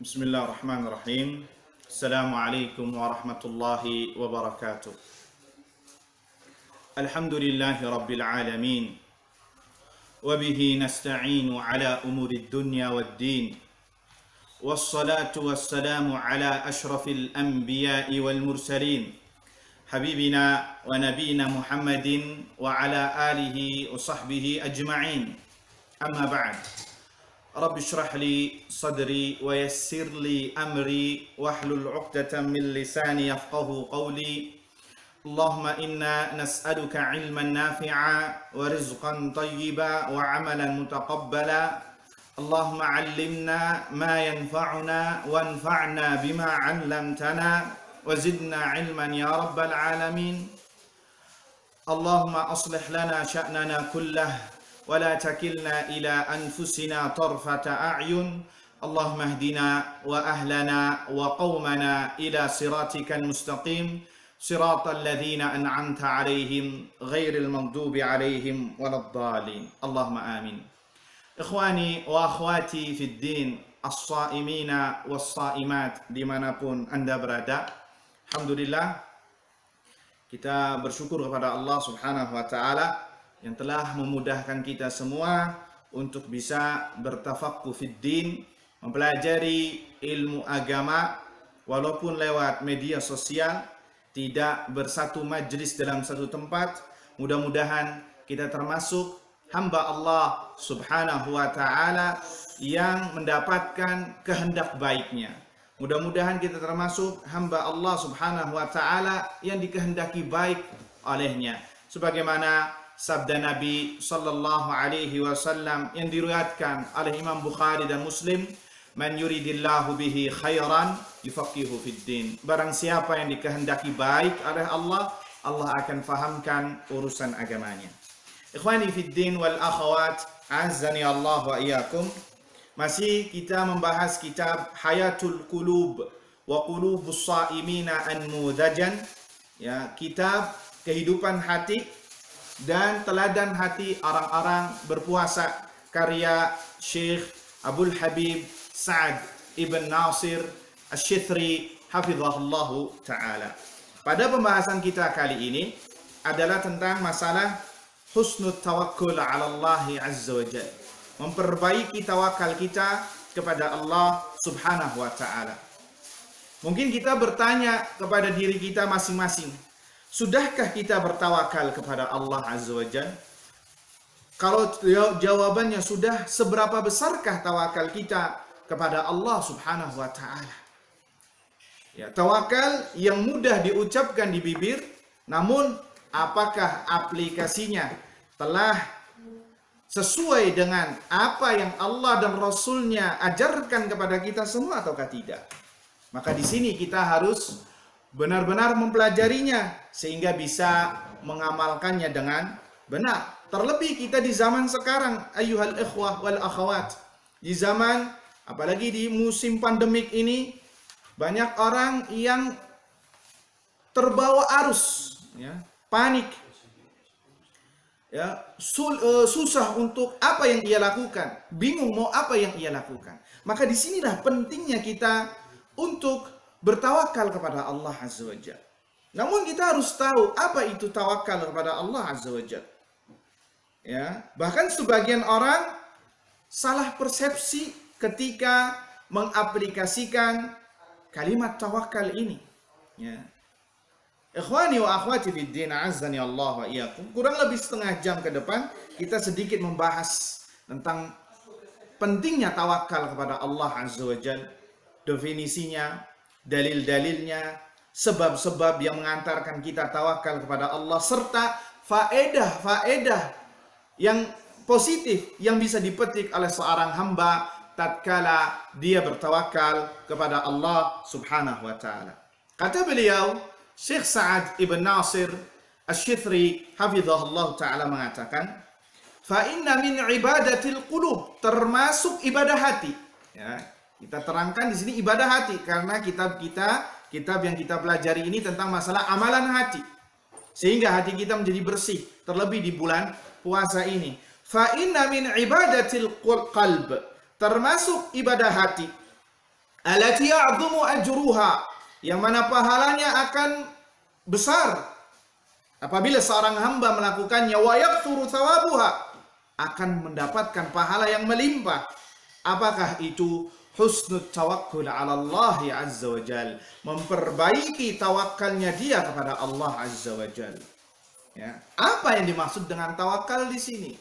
Bismillahirrahmanirrahim. Assalamualaikum warahmatullahi wabarakatuh. Alhamdulillahi rabbil alamin. Wabihi nasta'inu ala umuri dunya waddin. Wassalatu wassalamu ala ashrafil anbiya'i wal mursalin. Habibina wa nabina Muhammadin wa ala alihi wa sahbihi ajma'in. Amma ba'd. رب اشرح لي صدري ويسر لي أمري واحلل عقدة من لساني يفقه قولي اللهم إنا نسألك علما نافعا ورزقا طيبا وعملا متقبلا اللهم علمنا ما ينفعنا وانفعنا بما علمتنا وزدنا علما يا رب العالمين اللهم أصلح لنا شأننا كله ولا تكلنا إلى أنفسنا طرفة أعين اللهم اهدنا وأهلنا وقومنا إلى صراطك المستقيم صراط الذين أنعمت عليهم غير المغضوب عليهم ولا الضالين اللهم آمين. Ikhwani wa akhwati fid din, as-saimina was-saimat dimanapun Anda berada, alhamdulillah kita bersyukur kepada Allah Subhanahu wa taala yang telah memudahkan kita semua untuk bisa bertafaqquh fid din, mempelajari ilmu agama walaupun lewat media sosial, tidak bersatu majlis dalam satu tempat. Mudah-mudahan kita termasuk hamba Allah Subhanahu wa taala yang mendapatkan kehendak baiknya. Mudah-mudahan kita termasuk hamba Allah Subhanahu wa taala yang dikehendaki baik olehnya. Sebagaimana sabda Nabi sallallahu alaihi wasallam yang diriwayatkan oleh Imam Bukhari dan Muslim, man yuridillahu bihi khairan yufaqihu fid din. Barang siapa yang dikehendaki baik oleh Allah, Allah akan fahamkan urusan agamanya. Ikhwani fid din wal akhawat, azzani Allah wa iyyakum. Masih kita membahas kitab Hayatul Qulub wa Qulubus Shaimina Anmudzajan, ya, kitab kehidupan hati dan teladan hati orang-orang berpuasa, karya Syekh Abdul Habib Sa'ad ibn Nasir Asy-Syithri hafizahullahu ta'ala. Pada pembahasan kita kali ini adalah tentang masalah husnul tawakkul 'ala Allah azza wa jalla, memperbaiki tawakal kita kepada Allah Subhanahu wa taala. Mungkin kita bertanya kepada diri kita masing-masing, sudahkah kita bertawakal kepada Allah Azza wa Jalla? Kalau jawabannya sudah, seberapa besarkah tawakal kita kepada Allah Subhanahu wa taala? Ya, tawakal yang mudah diucapkan di bibir, namun apakah aplikasinya telah sesuai dengan apa yang Allah dan Rasul-Nya ajarkan kepada kita semua ataukah tidak? Maka di sini kita harus benar-benar mempelajarinya sehingga bisa mengamalkannya dengan benar. Terlebih kita di zaman sekarang, ayyuhal ikhwah wal akhawat, di zaman apalagi di musim pandemik ini, banyak orang yang terbawa arus, ya, panik, ya, susah untuk apa yang ia lakukan, bingung mau apa yang ia lakukan. Maka disinilah pentingnya kita untuk bertawakal kepada Allah Azza wa Jalla. Namun kita harus tahu apa itu tawakal kepada Allah Azza wa Jalla. Ya, bahkan sebagian orang salah persepsi ketika mengaplikasikan kalimat tawakal ini. Ya. Ikhwani wa akhwati fid din, azzani Allah wa iyyakum. Kurang lebih setengah jam ke depan kita sedikit membahas tentang pentingnya tawakal kepada Allah Azza wa Jalla, definisinya, dalil-dalilnya, sebab-sebab yang mengantarkan kita tawakal kepada Allah, serta faedah-faedah yang positif yang bisa dipetik oleh seorang hamba tatkala dia bertawakal kepada Allah Subhanahu wa taala. Kata beliau, Syekh Sa'ad ibn Nasir Asy-Syithri hafizahullah taala mengatakan, fa inna min ibadatil qulub, termasuk ibadah hati. Ya, kita terangkan di sini ibadah hati karena kitab yang kita pelajari ini tentang masalah amalan hati. Sehingga hati kita menjadi bersih, terlebih di bulan puasa ini. Fa inna min ibadatil qalb, termasuk ibadah hati allati ya'dhumu ajruha, yang mana pahalanya akan besar apabila seorang hamba melakukannya, wa yakthuru thawabuha, akan mendapatkan pahala yang melimpah. Apakah itu? Husnul tawakkul ala Allah azza wa jal, memperbaiki tawakalnya dia kepada Allah azza wa jal. Ya, apa yang dimaksud dengan tawakal di sini?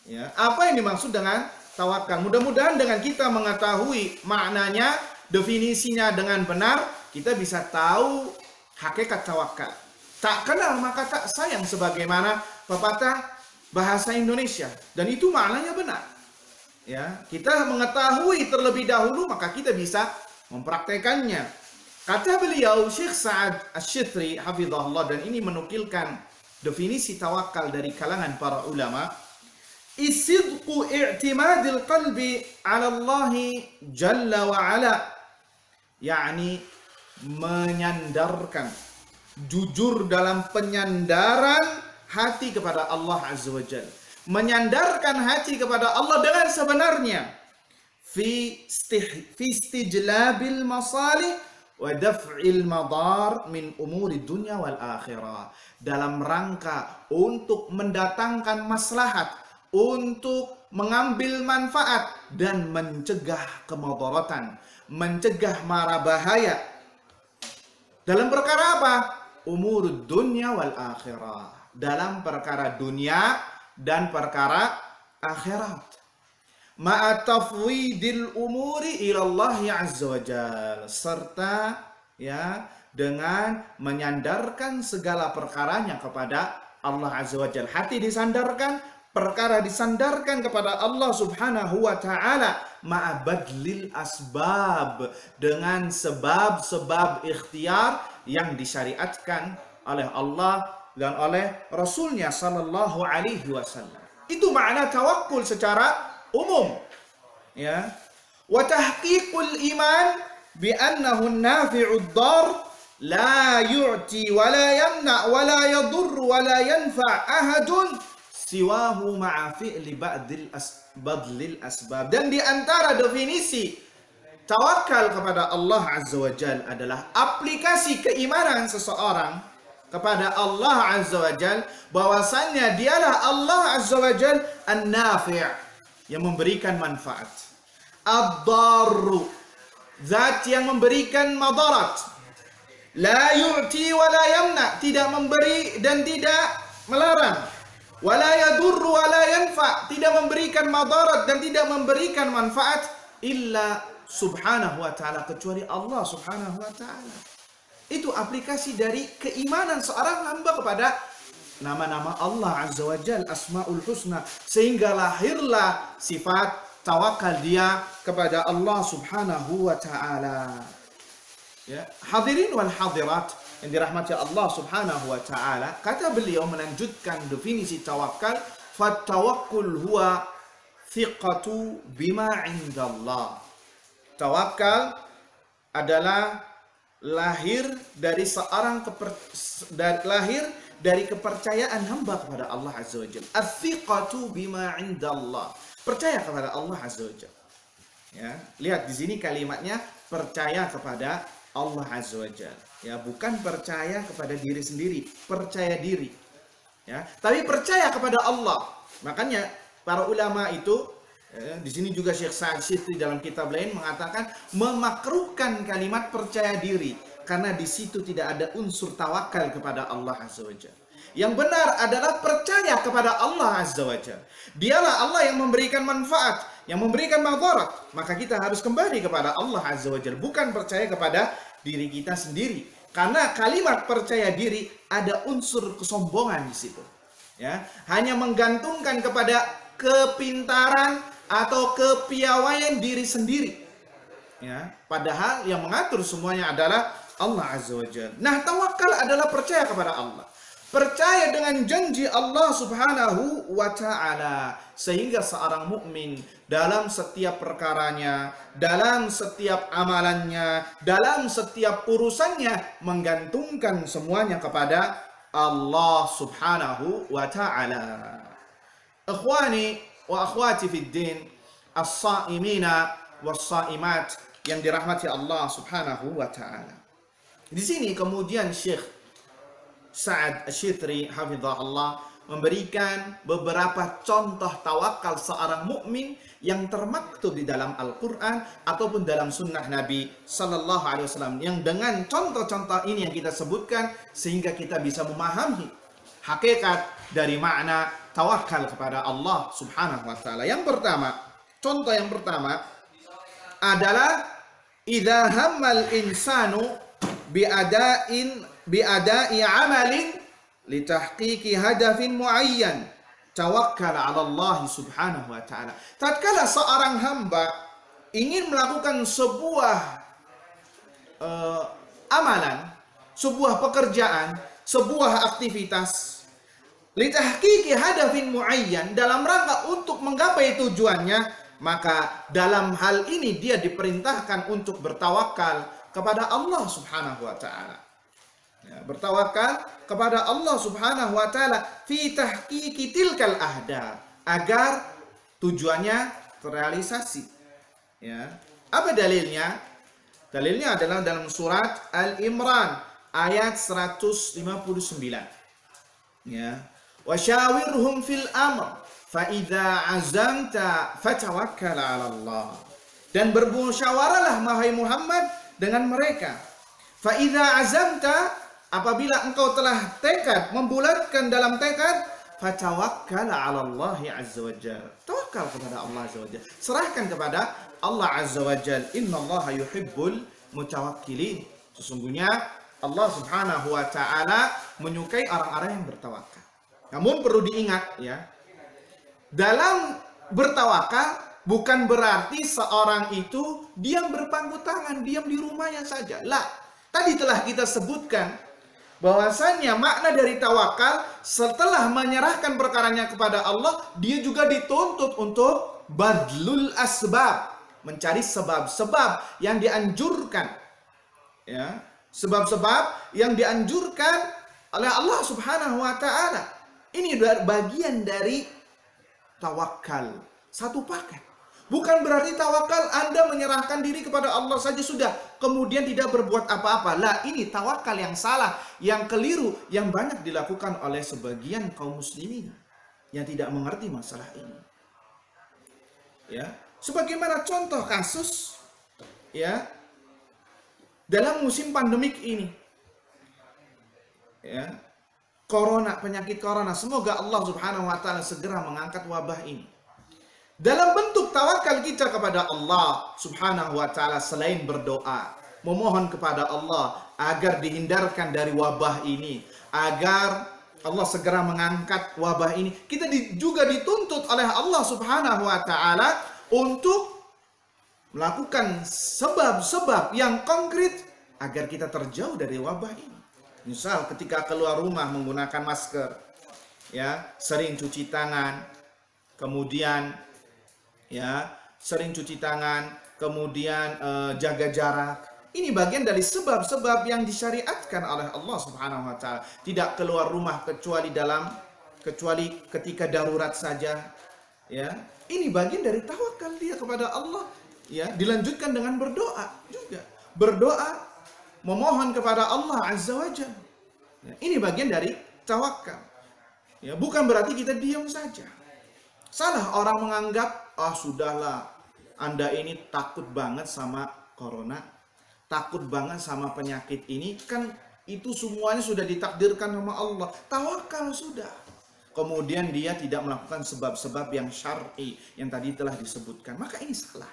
Ya, apa yang dimaksud dengan tawakal? Mudah-mudahan dengan kita mengetahui maknanya, definisinya dengan benar, kita bisa tahu hakikat tawakal. Tak kenal maka tak sayang, sebagaimana pepatah bahasa Indonesia, dan itu maknanya benar. Ya, kita mengetahui terlebih dahulu maka kita bisa mempraktekannya. Kata beliau Syekh Sa'ad Asy-Syithri hafizahullah, dan ini menukilkan definisi tawakal dari kalangan para ulama, isidqu i'timadil qalbi 'ala Allah jalla wa 'ala, yakni menyandarkan, jujur dalam penyandaran hati kepada Allah azza wa jalla, menyandarkan hati kepada Allah dengan sebenarnya, fi istijlabil masalih wa daf'il madar min umuri dunya wal akhirah, dalam rangka untuk mendatangkan maslahat, untuk mengambil manfaat dan mencegah kemudaratan, mencegah mara bahaya. Dalam perkara apa? Umur dunya wal akhirah, dalam perkara dunia dan perkara akhirat. Ma'a tafwidil umuri ilallah azza wa jal, serta ya dengan menyandarkan segala perkaranya kepada Allah azza wa jal. Hati disandarkan, perkara disandarkan kepada Allah subhanahu wa ta'ala, ma'a badlil asbab, dengan sebab-sebab ikhtiar yang disyariatkan oleh Allah dan oleh Rasulnya sallallahu alaihi wasallam. Itu makna tawakkul secara umum. Ya. Wa tahqiqul iman bi annahu an-nafi'ud dar la yu'ti wa la yamna wa la yadur wa la yanfa' ahadun siwahu ma'a fi'li badlil asbab. Dan di antara definisi tawakal kepada Allah azza wa jalla adalah aplikasi keimanan seseorang kepada Allah azza wa jal, bahwasannya dialah Allah azza wa jal an-nafi', yang memberikan manfaat, ad-darru, zat yang memberikan madarat, la yu'ti wa la yamna, tidak memberi dan tidak melarang, wa la yadurru wa la yanfa', tidak memberikan madarat dan tidak memberikan manfaat, illa subhanahu wa ta'ala, kecuali Allah subhanahu wa ta'ala. Itu aplikasi dari keimanan seorang hamba kepada nama-nama Allah azza wa jal, asmaul husna, sehingga lahirlah sifat tawakal dia kepada Allah subhanahu wa ta'ala. Ya, hadirin wal hadirat yang dirahmati Allah subhanahu wa ta'ala, kata beliau melanjutkan definisi tawakal, fattawakkul huwa thiqatu bima indallah. Tawakal adalah lahir dari kepercayaan hamba kepada Allah azza wa jalla. Athiqatu bima indallah, percaya kepada Allah azza wa jalla. Ya, lihat di sini kalimatnya percaya kepada Allah azza wa jalla. Ya, bukan percaya kepada diri sendiri, percaya diri. Ya, tapi percaya kepada Allah. Makanya para ulama itu di sini juga Syekh Sa'ad Asy-Syithri dalam kitab lain mengatakan memakruhkan kalimat percaya diri, karena di situ tidak ada unsur tawakal kepada Allah azza wa jalla. Yang benar adalah percaya kepada Allah azza wa jalla. Dialah Allah yang memberikan manfaat, yang memberikan madarat. Maka kita harus kembali kepada Allah azza wa jalla, bukan percaya kepada diri kita sendiri. Karena kalimat percaya diri ada unsur kesombongan di situ. Ya, hanya menggantungkan kepada kepintaran atau kepiawaian diri sendiri. Ya, padahal yang mengatur semuanya adalah Allah azza wa jalla. Nah, tawakal adalah percaya kepada Allah. Percaya dengan janji Allah subhanahu wa ta'ala, sehingga seorang mukmin dalam setiap perkaranya, dalam setiap amalannya, dalam setiap urusannya menggantungkan semuanya kepada Allah subhanahu wa ta'ala. Ikhwani wa akhwati fid din, as-saimina was-saimat yang dirahmati Allah Subhanahu wa taala. Di sini kemudian Syekh Sa'ad Asy-Syitri hafizahullah memberikan beberapa contoh tawakal seorang mukmin yang termaktub di dalam Al-Quran ataupun dalam sunnah Nabi Sallallahu Alaihi Wasallam. Yang dengan contoh-contoh ini yang kita sebutkan sehingga kita bisa memahami hakikat dari makna tawakal kepada Allah Subhanahu Wa Taala. Yang pertama, contoh yang pertama adalah idza hammal insanu biada'i amalin litahqiqi hadafin muayyan tawakkal 'ala Allah Subhanahu wa taala. Tatkala seorang hamba ingin melakukan sebuah amalan, sebuah pekerjaan, sebuah aktivitas litahqiqi hadafin muayyan, dalam rangka untuk menggapai tujuannya, maka dalam hal ini dia diperintahkan untuk bertawakal kepada Allah Subhanahu wa taala. Ya, bertawakal kepada Allah Subhanahu wa taala fi tahqiqi tilkal ahda, agar tujuannya terrealisasi. Ya. Apa dalilnya? Dalilnya adalah dalam surat Al-Imran ayat 159. Ya. Wasyawirhum fil amr fa idza azamta fatawakkal 'ala Allah. Dan bermusyawarahlah wahai Muhammad dengan mereka. Fa idza azamta, apabila engkau telah tekad, membulatkan dalam tekad, fatawakkal 'ala Allah azza wajalla. Tawakal kepada Allah azza wajalla. Serahkan kepada Allah azza wajalla. Innallaha yuhibbul mutawakkilin. Sesungguhnya Allah Subhanahu wa taala menyukai orang-orang yang bertawakal. Namun perlu diingat ya, dalam bertawakal bukan berarti seorang itu diam berpangku tangan, diam di rumahnya saja. Lah, tadi telah kita sebutkan bahwasannya makna dari tawakal setelah menyerahkan perkaranya kepada Allah, dia juga dituntut untuk badlul asbab, mencari sebab-sebab yang dianjurkan. Ya, sebab-sebab yang dianjurkan oleh Allah Subhanahu wa taala. Ini bagian dari tawakal, satu paket. Bukan berarti tawakal Anda menyerahkan diri kepada Allah saja sudah, kemudian tidak berbuat apa-apa. Lah, ini tawakal yang salah, yang keliru, yang banyak dilakukan oleh sebagian kaum muslimin yang tidak mengerti masalah ini. Ya, sebagaimana contoh kasus ya dalam musim pandemik ini. Ya, penyakit corona, semoga Allah Subhanahu wa taala segera mengangkat wabah ini. Dalam bentuk tawakal kita kepada Allah Subhanahu wa taala, selain berdoa, memohon kepada Allah agar dihindarkan dari wabah ini, agar Allah segera mengangkat wabah ini, kita juga dituntut oleh Allah Subhanahu wa taala untuk melakukan sebab-sebab yang konkret agar kita terjauh dari wabah ini. Misal ketika keluar rumah menggunakan masker, ya, sering cuci tangan, kemudian kemudian jaga jarak. Ini bagian dari sebab-sebab yang disyariatkan oleh Allah Subhanahu wa taala. Tidak keluar rumah kecuali ketika darurat saja, ya. Ini bagian dari tawakal dia kepada Allah, ya. Dilanjutkan dengan berdoa juga. Berdoa memohon kepada Allah azza wajalla. Ya, ini bagian dari tawakal. Ya, bukan berarti kita diam saja. Salah orang menganggap, sudahlah, Anda ini takut banget sama corona, takut banget sama penyakit ini, kan itu semuanya sudah ditakdirkan sama Allah. Tawakal sudah. Kemudian dia tidak melakukan sebab-sebab yang syar'i yang tadi telah disebutkan. Maka ini salah.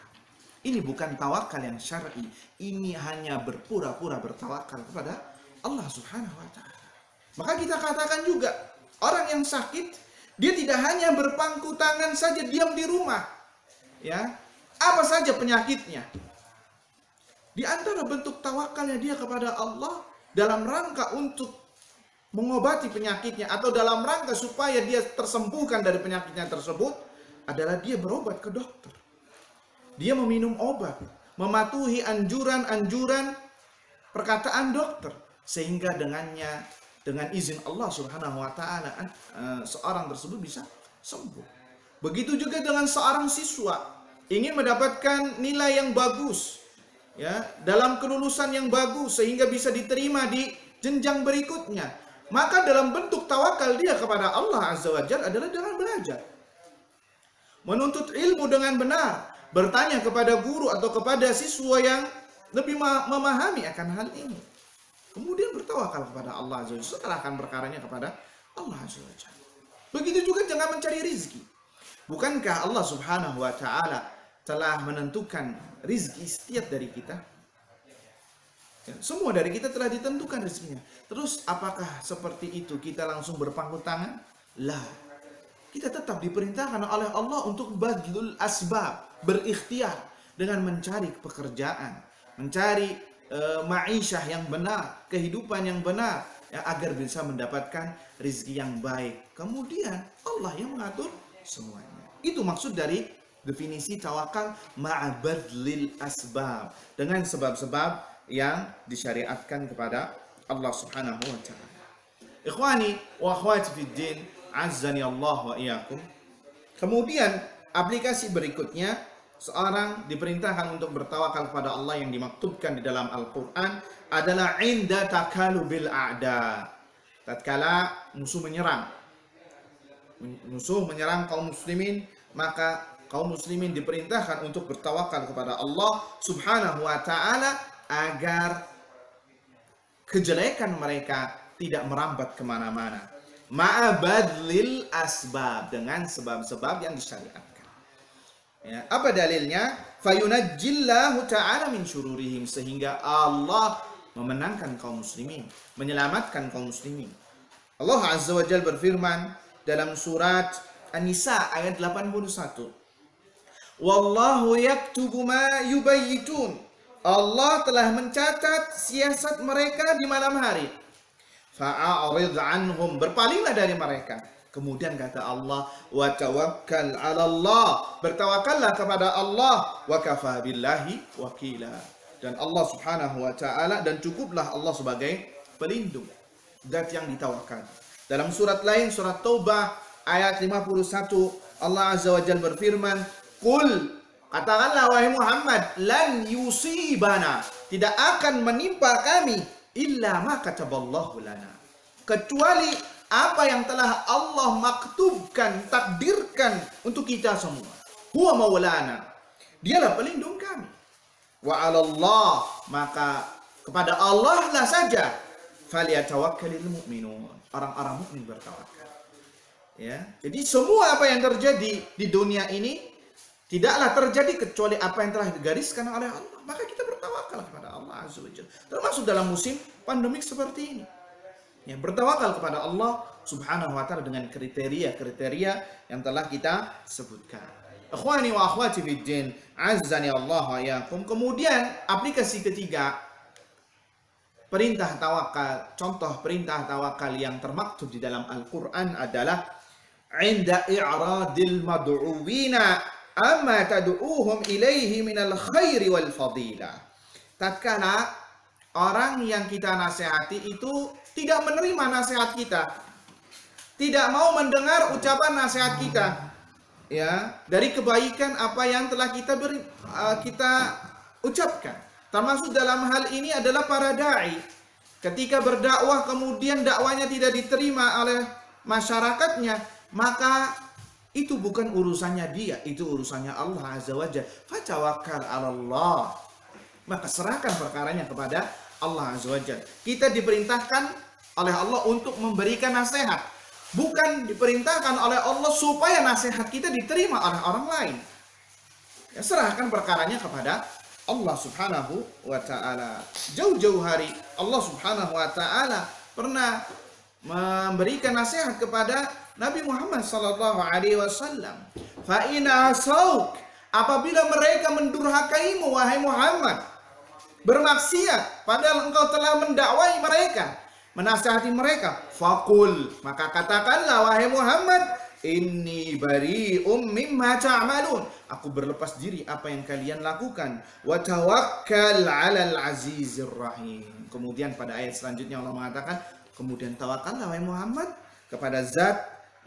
Ini bukan tawakal yang syar'i. Ini hanya berpura-pura bertawakal kepada Allah Subhanahu wa taala. Maka kita katakan juga, orang yang sakit, dia tidak hanya berpangku tangan saja diam di rumah. Ya. Apa saja penyakitnya? Di antara bentuk tawakalnya dia kepada Allah dalam rangka untuk mengobati penyakitnya atau dalam rangka supaya dia tersembuhkan dari penyakitnya tersebut adalah dia berobat ke dokter. Dia meminum obat, mematuhi anjuran-anjuran perkataan dokter, sehingga dengan izin Allah Subhanahu wa taala seorang tersebut bisa sembuh. Begitu juga dengan seorang siswa ingin mendapatkan nilai yang bagus, ya, dalam kelulusan yang bagus sehingga bisa diterima di jenjang berikutnya. Maka dalam bentuk tawakal dia kepada Allah Azza wa Jalla adalah dengan belajar. Menuntut ilmu dengan benar, bertanya kepada guru atau kepada siswa yang lebih memahami akan hal ini. Kemudian bertawakal kepada Allah Azza wa Jalla, serahkan perkaranya kepada Allah Azza wa Jalla. Begitu juga jangan mencari rizki. Bukankah Allah Subhanahu wa Ta'ala telah menentukan rizki setiap dari kita? Ya, semua dari kita telah ditentukan rizkinya. Terus apakah seperti itu kita langsung berpangku tangan? Lah, kita tetap diperintahkan oleh Allah untuk badlul asbab, berikhtiar dengan mencari pekerjaan, mencari ma'isyah yang benar, kehidupan yang benar, ya, agar bisa mendapatkan rizki yang baik. Kemudian Allah yang mengatur semuanya. Itu maksud dari definisi tawakal, ma'abadlil asbab, dengan sebab-sebab yang disyariatkan kepada Allah Subhanahu wa Ta'ala. Ikhwani wa akhwati fid din, azzani Allah wa iyyakum. Kemudian aplikasi berikutnya, seorang diperintahkan untuk bertawakal kepada Allah yang dimaktubkan di dalam Al-Qur'an adalah inda takalubil a'da. Tatkala musuh menyerang kaum muslimin, maka kaum muslimin diperintahkan untuk bertawakal kepada Allah Subhanahu wa Ta'ala agar kejelekan mereka tidak merambat kemana-mana. Ma'abadlil asbab, dengan sebab-sebab yang disyariatkan. Ya, apa dalilnya? Fayunajjillahu ta'ala min syururihim, sehingga Allah memenangkan kaum muslimin, menyelamatkan kaum muslimin. Allah Azza wa Jalla berfirman dalam surat An-Nisa ayat 81. Wallahu yaktubu ma yubayyitun. Allah telah mencatat siasat mereka di malam hari. Fa'arid anhum, berpalinglah dari mereka. Kemudian kata Allah, wa tawakkal 'ala Allah, bertawakallah kepada Allah, wa kafa billahi wakila. Dan Allah Subhanahu wa Ta'ala, dan cukuplah Allah sebagai pelindung, zat yang ditawakal. Dalam surat lain, surat Taubah ayat 51, Allah Azza wa Jalla berfirman, "Qul", katakanlah wahai Muhammad, "lan yusibana", tidak akan menimpa kami, illa ma kataballahu lana, kecuali apa yang telah Allah maktubkan, takdirkan untuk kita semua. Huwa maulana, dialah pelindung kami. Wa 'alallah, maka kepada Allah lah saja, falyatawakkalul mu'minun, orang-orang mukmin bertawakal. Ya, jadi semua apa yang terjadi di dunia ini tidaklah terjadi kecuali apa yang telah digariskan oleh Allah. Maka kita bertawakal kepada Allah Azza wa Jalla. Termasuk dalam musim pandemik seperti ini. Ya, bertawakal kepada Allah Subhanahu wa Ta'ala dengan kriteria-kriteria yang telah kita sebutkan. Ikhwani wa akhwati fid din, azzani Allah wa iyyakum. Kemudian aplikasi ketiga, perintah tawakal, contoh perintah tawakal yang termaktub di dalam Al-Qur'an adalah inda i'radil mad'uwina amma tad'uuhum ilaihi minal khairi wal fadilah. Tatkala orang yang kita nasihati itu tidak menerima nasihat kita, tidak mau mendengar ucapan nasihat kita, ya, dari kebaikan apa yang telah kita ucapkan. Termasuk dalam hal ini adalah para dai. Ketika berdakwah kemudian dakwanya tidak diterima oleh masyarakatnya, maka itu bukan urusannya dia, itu urusannya Allah Azza wa Jalla. Fatawakkal 'ala Allah, maka serahkan perkaranya kepada Allah Azza wa Jalla. Kita diperintahkan oleh Allah untuk memberikan nasihat, bukan diperintahkan oleh Allah supaya nasihat kita diterima oleh orang lain. Ya, serahkan perkaranya kepada Allah Subhanahu wa Ta'ala. Jauh-jauh hari Allah Subhanahu wa Ta'ala pernah memberikan nasihat kepada Nabi Muhammad sallallahu alaihi wasallam. Fa in asauk, apabila mereka mendurhakaimu wahai Muhammad, bermaksiat padahal engkau telah mendakwai mereka, menasihati mereka, faqul, maka katakanlah wahai Muhammad, inni bari'um mimma ta'malun, aku berlepas diri apa yang kalian lakukan, wa tawakkal 'alal azizir rahim. Kemudian pada ayat selanjutnya Allah mengatakan, kemudian tawakallah wahai Muhammad kepada zat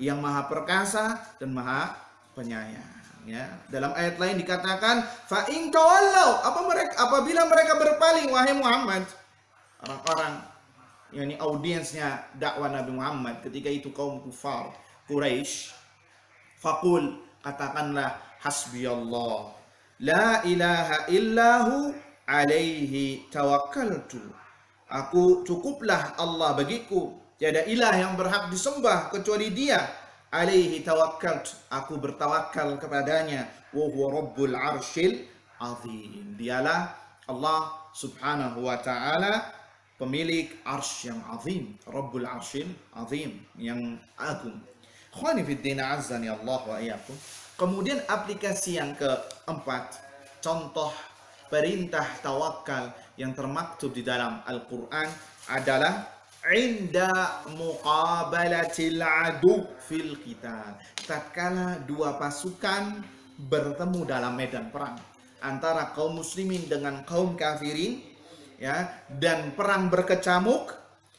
yang maha perkasa dan maha penyayang. Ya, dalam ayat lain dikatakan fa in tawallau, apabila mereka berpaling wahai Muhammad, orang-orang yakni audiensnya dakwah Nabi Muhammad ketika itu kaum kufar Quraisy, faqul, katakanlah hasbiyallah la ilaha illahu alaihi tawakkaltu, aku cukuplah Allah bagiku, tiada ilah yang berhak disembah kecuali Dia, alaihi tawakkaltu, aku bertawakal kepadanya, wa huwa rabbul arsyil azim, dialah Allah subhanahu wa ta'ala pemilik arsy yang azim, rabbul arsyil azim, yang agung. Ikhwani fiddin azzani Allah wa iyyakum. Kemudian aplikasi yang keempat, contoh perintah tawakal yang termaktub di dalam Al-Quran adalah inda muqabalatil adu fil qital, tatkala dua pasukan bertemu dalam medan perang antara kaum muslimin dengan kaum kafirin, ya, dan perang berkecamuk,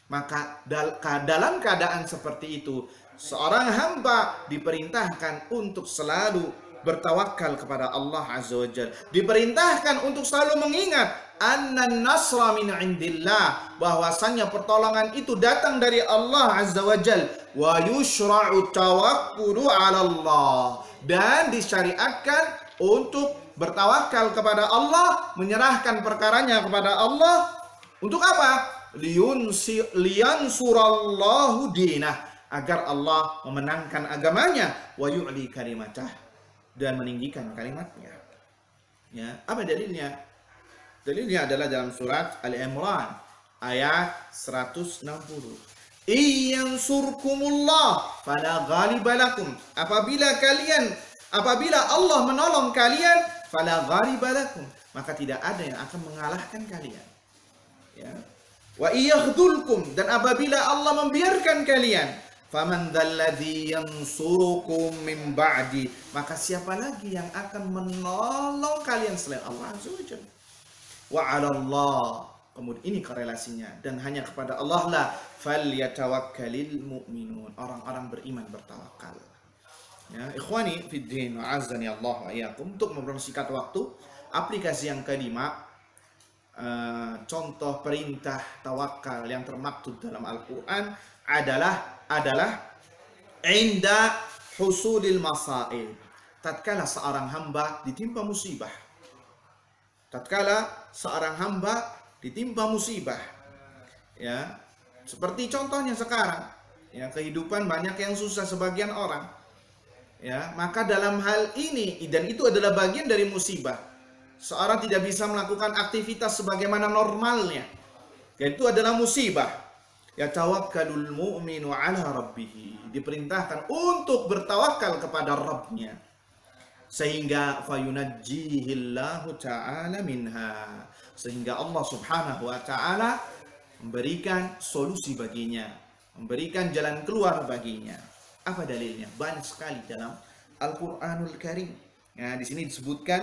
maka dalam keadaan seperti itu seorang hamba diperintahkan untuk selalu bertawakal kepada Allah Azza wa Jalla, diperintahkan untuk selalu mengingat annan nasra min indillah, bahwasanya pertolongan itu datang dari Allah Azza wa Jalla, wa yushra'u tawakkulu 'ala Allah, dan disyariatkan untuk bertawakal kepada Allah, menyerahkan perkaranya kepada Allah. Untuk apa? Liyansurallahu dinah, agar Allah memenangkan agamanya, wa yu'li kalimatah, dan meninggikan kalimatnya. Ya, apa dalilnya? Dalilnya adalah dalam surat Al-Imran ayat 160. Iyansurkumullah fala ghaliba lakum, apabila Allah menolong kalian, fala ghaliba lakum, maka tidak ada yang akan mengalahkan kalian. Ya. Wa iyakhdhulkum, dan apabila Allah membiarkan kalian, faman dzalladzi yansurukum min ba'di, maka siapa lagi yang akan menolong kalian selain Allah Azza wa Jalla. Wa 'ala Allah, kemudian ini korelasinya, dan hanya kepada Allah lah falyatawakkalul mu'minun, orang-orang beriman bertawakal. Ya, ikhwani fiddin wa azzani Allah wa iyyakum. Untuk mempersingkat waktu, aplikasi yang kelima, contoh perintah tawakal yang termaktub dalam Al-Quran adalah inda husulil masaib, tatkala seorang hamba ditimpa musibah. Ya, seperti contohnya sekarang, ya, kehidupan banyak yang susah sebagian orang. Ya, maka dalam hal ini, dan itu adalah bagian dari musibah, seorang tidak bisa melakukan aktivitas sebagaimana normalnya, dan itu adalah musibah. Yatawakkalul mu'minu ala rabbih, diperintahkan untuk bertawakal kepada Rabbnya, sehingga fayunajjihillahu ta'ala minha, sehingga Allah subhanahu wa ta'ala memberikan solusi baginya, memberikan jalan keluar baginya. Apa dalilnya? Banyak sekali dalam Al-Quranul Karim. Ya, di sini disebutkan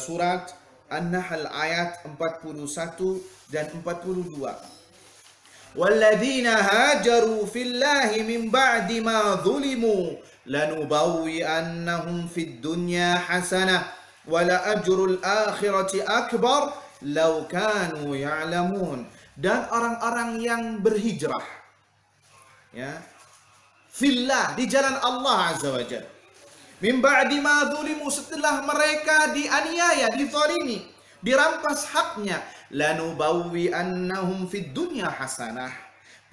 surat An-Nahl ayat 41 dan 42. Walladzina hajaru fillahi min ba'di ma zulimu lanubawwi'annahum fid dunya hasanah wa la ajrul akhirati akbar law kanu ya'lamun. Dan orang-orang yang berhijrah, ya, fillah, di jalan Allah Azza wa Jalla, min ba'di ma zulimu, setelah mereka dianiaya, dizalimi, dirampas haknya, lanubawwi'annahum fid dunya hasanah,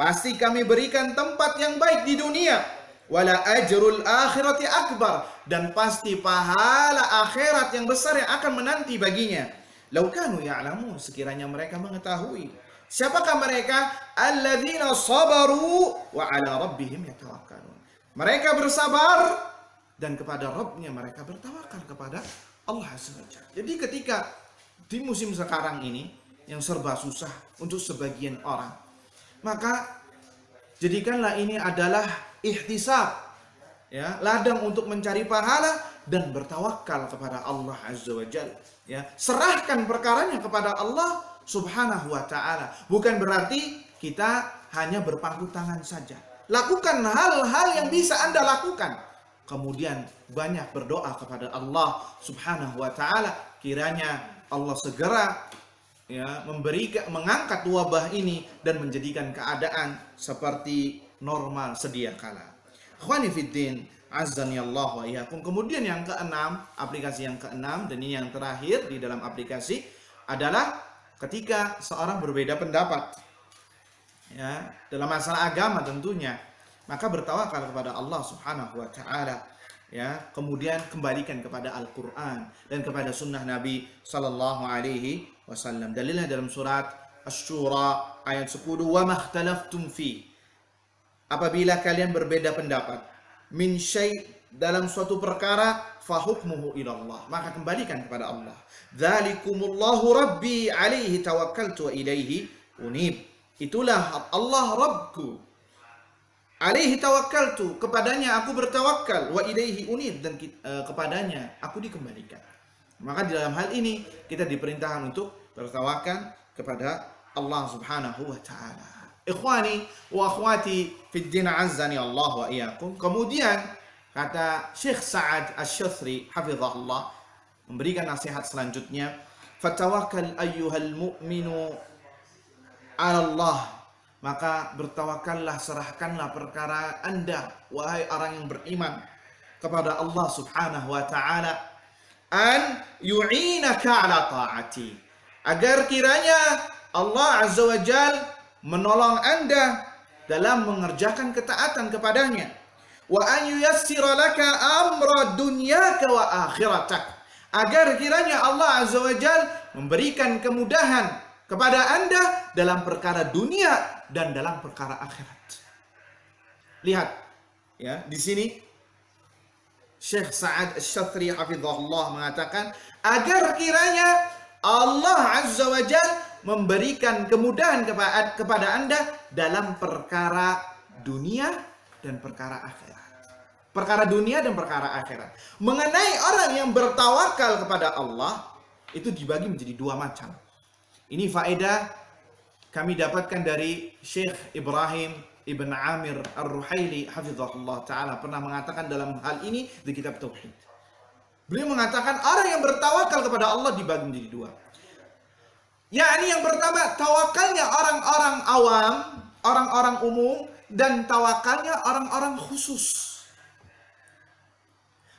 pasti kami berikan tempat yang baik di dunia, wala ajrul akhirati akbar, dan pasti pahala akhirat yang besar yang akan menanti baginya. Lau kanu ya'lamun, sekiranya mereka mengetahui. Siapakah mereka? Alladzina sabaru wa ala rabbihim yatawakkalun, mereka bersabar dan kepada Rabbnya mereka bertawakal kepada Allah Azza wa Jalla. Jadi ketika di musim sekarang ini yang serba susah untuk sebagian orang, maka jadikanlah ini adalah ihtisab, ya, ladang untuk mencari pahala dan bertawakal kepada Allah Azza wa Jalla. Ya, serahkan perkaranya kepada Allah Subhanahu wa ta'ala. Bukan berarti kita hanya berpangku tangan saja. Lakukan hal-hal yang bisa Anda lakukan. kemudian banyak berdoa kepada Allah Subhanahu wa taala, kiranya Allah segera mengangkat wabah ini dan menjadikan keadaan seperti normal sedia kala. Ikhwani fiddin, azzani Allah wa iyyakum. Kemudian yang keenam, aplikasi yang keenam, dan ini yang terakhir di dalam aplikasi, adalah ketika seorang berbeda pendapat dalam masalah agama tentunya, maka bertawakal kepada Allah Subhanahu wa taala, kemudian kembalikan kepada Al-Qur'an dan kepada sunnah Nabi sallallahu alaihi wasallam. Dalilnya dalam surat Asy-Syura ayat 10, "Wa makhtalaftum fi", apabila kalian berbeda pendapat, min syai', dalam suatu perkara, fahukmuhu ilallah, maka kembalikan kepada Allah. Dzalikumullahu rabbi alaihi tawakkaltu wa ilaihi unib. Itulah Allah Rabbku, alaihi tawakkaltu, kepadanya aku bertawakal, wa ilaihi unib, dan kepadanya aku dikembalikan. Maka di dalam hal ini kita diperintahkan untuk bertawakal kepada Allah Subhanahu wa taala. Ikhwani wa akhwati fid din, azzani Allah wa iyyakum. Kemudian kata Syekh Sa'ad Asy-Syuthri hafizahullah memberikan nasihat selanjutnya, "Fatawakkal ayyuhal mu'minu 'ala Allah", maka bertawakallah, serahkanlah perkara Anda wahai orang yang beriman kepada Allah Subhanahu wa taala, an yu'inaka 'ala ta'ati, agar kiranya Allah Azza wa Jalla menolong Anda dalam mengerjakan ketaatan kepadanya. Wa an yuyassira laka amra dunyaka wa akhiratak, agar kiranya Allah Azza wa Jalla memberikan kemudahan kepada Anda dalam perkara dunia dan dalam perkara akhirat. Lihat di sini Syekh Sa'ad Asy-Syuthri hafizahullah mengatakan agar kiranya Allah Azza wa Jalla memberikan kemudahan kepada Anda dalam perkara dunia dan perkara akhirat. Perkara dunia dan perkara akhirat. Mengenai orang yang bertawakal kepada Allah, itu dibagi menjadi dua macam. Ini faedah kami dapatkan dari Syekh Ibrahim Ibn Amir Ar-Ruhaili hafizahullah ta'ala, pernah mengatakan dalam hal ini di kitab Tauhid. Beliau mengatakan orang yang bertawakal kepada Allah dibagi menjadi dua. Yakni yang pertama, tawakalnya orang-orang awam, orang-orang umum, dan tawakalnya orang-orang khusus.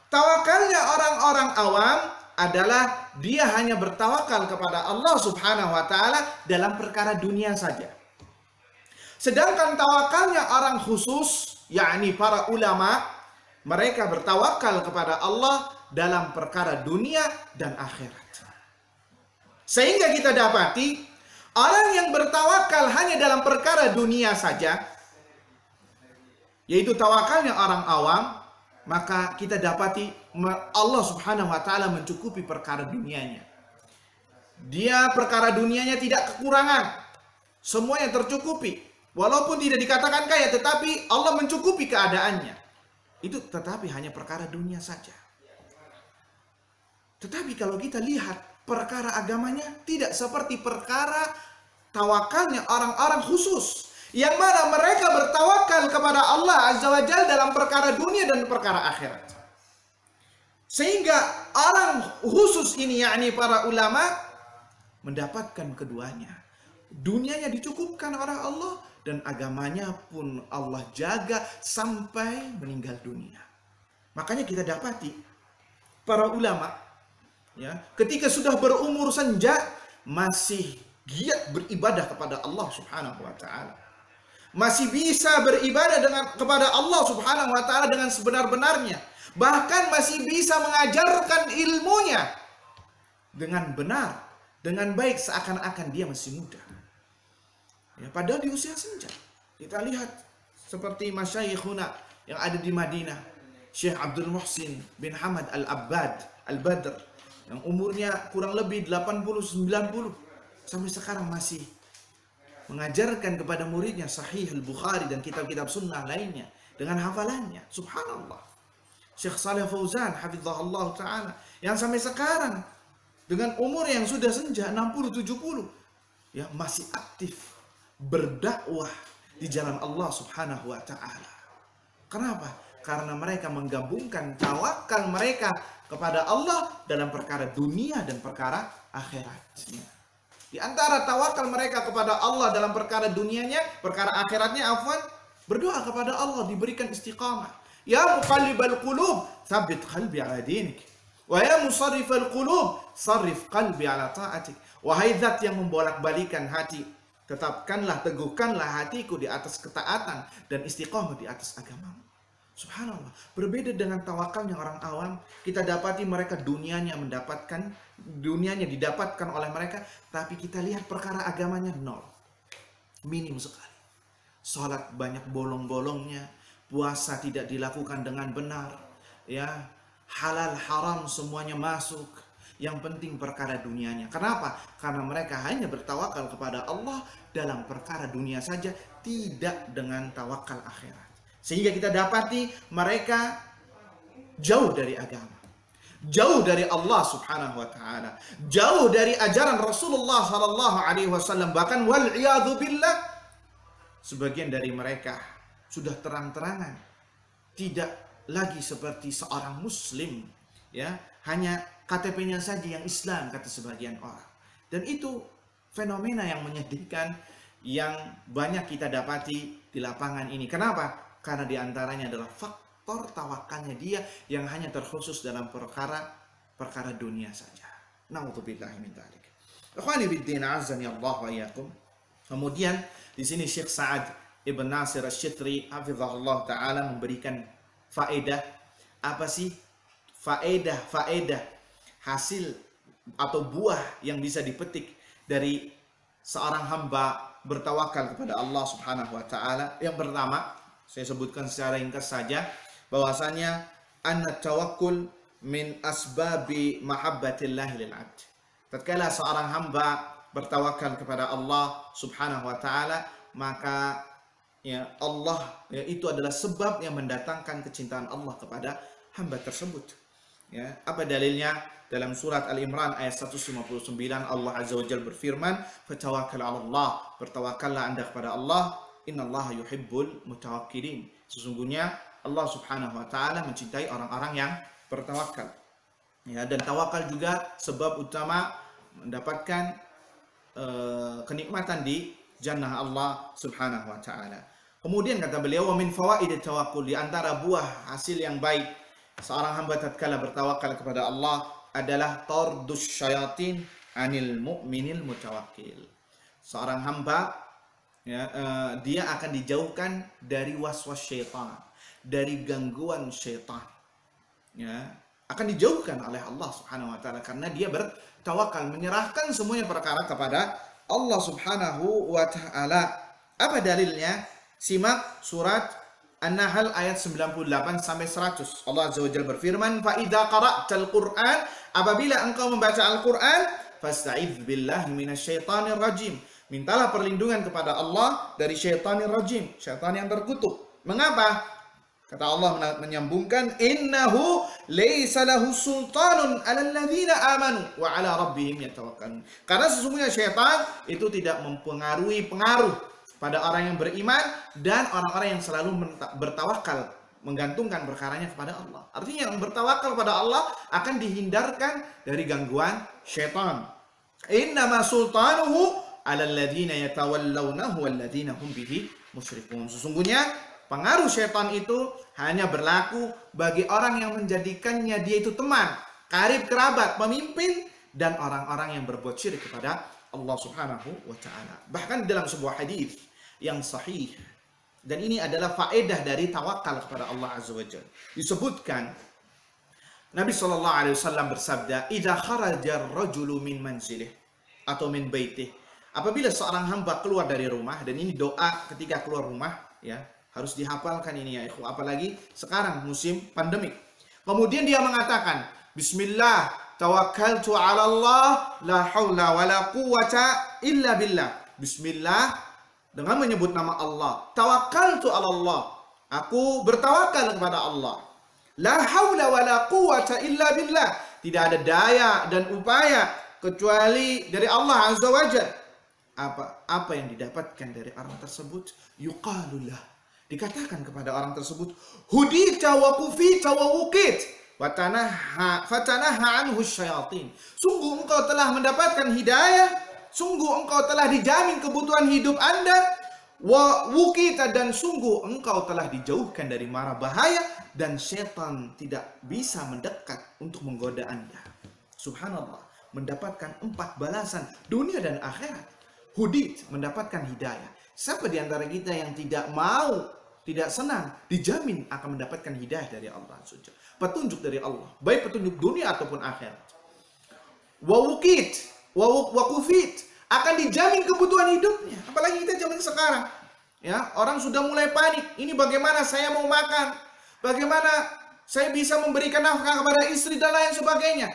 Tawakalnya orang-orang awam adalah dia hanya bertawakal kepada Allah Subhanahu wa taala dalam perkara dunia saja. Sedangkan tawakalnya orang khusus, yakni para ulama, mereka bertawakal kepada Allah dalam perkara dunia dan akhirat. Sehingga kita dapati orang yang bertawakal hanya dalam perkara dunia saja, yaitu tawakalnya orang awam, maka kita dapati Allah Subhanahu wa taala mencukupi perkara dunianya. Dia perkara dunianya tidak kekurangan, semuanya tercukupi. Walaupun tidak dikatakan kaya, tetapi Allah mencukupi keadaannya. Itu tetapi hanya perkara dunia saja. Tetapi kalau kita lihat perkara agamanya, tidak seperti perkara tawakalnya orang-orang khusus, yang mana mereka bertawakal kepada Allah Azza wa Jalla dalam perkara dunia dan perkara akhirat. Sehingga orang khusus ini, yakni para ulama, mendapatkan keduanya. Dunianya dicukupkan oleh Allah dan agamanya pun Allah jaga sampai meninggal dunia. Makanya kita dapati para ulama ketika sudah berumur senja masih giat beribadah kepada Allah Subhanahu wa taala. Masih bisa beribadah kepada Allah Subhanahu wa taala dengan sebenar-benarnya. Bahkan masih bisa mengajarkan ilmunya dengan benar, dengan baik, seakan-akan dia masih muda. Padahal di usia senja. Kita lihat seperti masyayikhuna yang ada di Madinah, Syekh Abdul Muhsin bin Hamad Al-Abbad Al-Badr, yang umurnya kurang lebih 80-90, sampai sekarang masih mengajarkan kepada muridnya Sahih Al-Bukhari dan kitab-kitab sunnah lainnya dengan hafalannya. Subhanallah. Syekh Shalih Fauzan hafizahullah ta'ala, yang sampai sekarang dengan umur yang sudah senja 60-70 masih aktif berdakwah di jalan Allah Subhanahu wa ta'ala. Kenapa? Karena mereka menggabungkan tawakal mereka kepada Allah dalam perkara dunia dan perkara akhirat. Di antara tawakal mereka kepada Allah dalam perkara dunianya, perkara akhiratnya, berdoa kepada Allah diberikan istiqamah. Ya muqallibal qulub, tsabbit qalbi ala dinik. Wa ya musarrifal qulub, sarrif qalbi ala ta'atik. Wahai zat yang membolak-balikan hati, tetapkanlah, teguhkanlah hatiku di atas ketaatan dan istiqamah di atas agamamu. Subhanallah, berbeda dengan tawakalnya orang awam. Kita dapati mereka dunianya didapatkan oleh mereka, tapi kita lihat perkara agamanya nol, minim sekali. Salat banyak bolong-bolongnya, puasa tidak dilakukan dengan benar, ya, halal haram semuanya masuk. Yang penting perkara dunianya. Kenapa? Karena mereka hanya bertawakal kepada Allah dalam perkara dunia saja, tidak dengan tawakal akhirat. Sehingga kita dapati mereka jauh dari agama, jauh dari Allah Subhanahu wa taala, jauh dari ajaran Rasulullah sallallahu alaihi wasallam. Bahkan wal iyadzu billah, sebagian dari mereka sudah terang-terangan tidak lagi seperti seorang muslim, ya, hanya KTP-nya saja yang Islam, kata sebagian orang. Dan itu fenomena yang menyedihkan yang banyak kita dapati di lapangan ini. Kenapa? Karena diantaranya adalah faktor tawakalnya dia yang hanya terkhusus dalam perkara dunia saja. Na'udzubillahi min dzalik. Ikhwani fiddin, azani Allah wa iyyakum. Kemudian di sini Syekh Sa'ad Ibn Nasir Asy-Syitri hafizahullah taala memberikan faedah. Apa sih faedah hasil atau buah yang bisa dipetik dari seorang hamba bertawakal kepada Allah Subhanahu wa taala? Yang pertama, saya sebutkan secara ringkas saja, bahwasanya anna tawakkul min asbabi mahabbatillahi lil 'abd. Tatkala seorang hamba bertawakal kepada Allah Subhanahu wa taala, maka ya Allah, ya, itu adalah sebab yang mendatangkan kecintaan Allah kepada hamba tersebut. Ya, apa dalilnya? Dalam surat Al-Imran ayat 159 Allah Azza wa Jalla berfirman, "Fatawakkal 'ala Allah." Bertawakallah Anda kepada Allah. Innallaha yuhibbul mutawakkilin. Sesungguhnya Allah Subhanahu wa taala mencintai orang-orang yang bertawakal. Ya, dan tawakal juga sebab utama mendapatkan kenikmatan di jannah Allah Subhanahu wa taala. Kemudian kata beliau, wa min fawaidit tawakkul, di antara buah hasil yang baik seorang hamba tatkala bertawakal kepada Allah adalah tardus syayatin anil mu'minil mutawakkil. Seorang hamba, ya, dia akan dijauhkan dari waswas syaitan, dari gangguan syaitan, ya, akan dijauhkan oleh Allah Subhanahu wa taala karena dia bertawakal, menyerahkan semuanya perkara kepada Allah Subhanahu wa taala. Apa dalilnya? Simak surat An-Nahl ayat 98 sampai 100. Allah Azza wa Jalla berfirman, "Fa idza qara'tal Qur'an," apabila engkau membaca Al-Qur'an, "Fasta'idz billahi minasyaitonir rajim." Mintalah perlindungan kepada Allah dari syaitanir rajim, syaitan yang terkutuk. Mengapa? Kata Allah menyambungkan, "Innahu laisa lahu sultanun 'alal ladzina amanu wa 'ala rabbihim yatawakkalun." Karena sesungguhnya syaitan itu tidak mempengaruhi pada orang yang beriman dan orang-orang yang selalu bertawakal, menggantungkan perkaranya kepada Allah. Artinya yang bertawakal kepada Allah akan dihindarkan dari gangguan syaitan. Innama sultanuhu 'alal ladzina yatawallawnahu wal ladzina hum bihi musyrikun. Sesungguhnya pengaruh syaitan itu hanya berlaku bagi orang yang menjadikannya dia itu teman, karib kerabat, pemimpin, dan orang-orang yang berbuat syirik kepada Allah Subhanahu wa taala. Bahkan dalam sebuah hadis yang sahih, dan ini adalah faedah dari tawakal kepada Allah Azza wa Jalla, disebutkan Nabi sallallahu alaihi wasallam bersabda, "Idza kharaja ar-rajulu min manzilih atau min baitih." Apabila seorang hamba keluar dari rumah, dan ini doa ketika keluar rumah, ya, harus dihafalkan ini ya ikhwah, apalagi sekarang musim pandemik. Kemudian dia mengatakan, "Bismillah, tawakkaltu 'ala Allah, la haula wala quwwata illa billah." Bismillah, dengan menyebut nama Allah. Tawakkaltu 'ala Allah, aku bertawakal kepada Allah. La haula wala quwwata illa billah, tidak ada daya dan upaya kecuali dari Allah Azza wa Jalla. Apa yang didapatkan dari orang tersebut? Yuqalullah, Dikatakan kepada orang tersebut, hudita wa kufita wa wukit fatanaha anhu syayatin. Sungguh engkau telah mendapatkan hidayah, sungguh engkau telah dijamin kebutuhan hidup Anda, wa wukita, dan sungguh engkau telah dijauhkan dari mara bahaya, dan setan tidak bisa mendekat untuk menggoda Anda. Subhanallah, mendapatkan 4 balasan dunia dan akhirat. Hudit, mendapatkan hidayah. Siapa di antara kita yang tidak mau, tidak senang, dijamin akan mendapatkan hidayah dari Allah. Petunjuk dari Allah, baik petunjuk dunia ataupun akhirat. Wawukit, wakufit, akan dijamin kebutuhan hidupnya. Apalagi kita zaman sekarang, ya, orang sudah mulai panik. Ini bagaimana saya mau makan? Bagaimana saya bisa memberikan nafkah kepada istri dan lain sebagainya?